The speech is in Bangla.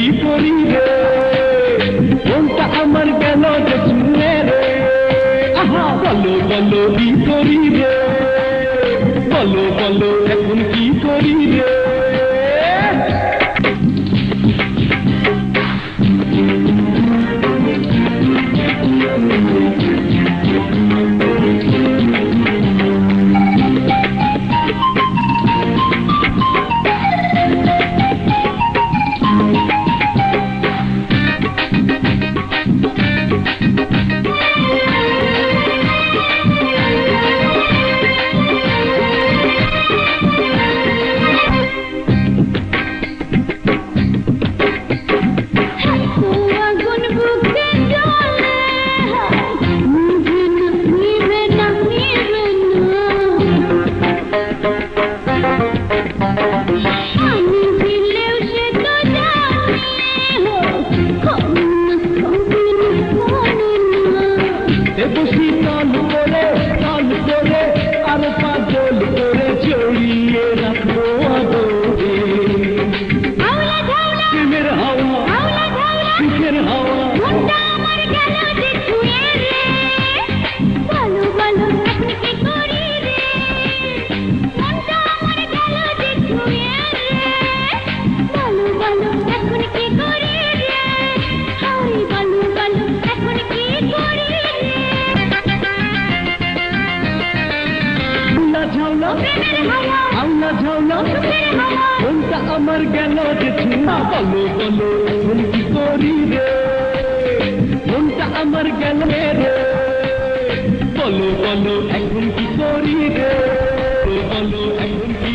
কি করি রে, মনটা আমার গেল যে ছুঁয়ে রে, আহা বলো বলো কি করি রে, বলো বলো এখন কি করি রে। বসি তাল করে আর পাগল করে জড়িয়ে রাখবো আদরে, প্রেমের হাওয়া সুখের হাওয়া আল্লাহ ঝাউলা মনটা আমার গেল যে ছুঁয়া, বলো বলো এখন কি করি রে, মনটা আমার গেল রে, বলো বলো এখন কি করি রে, বলো এখন কি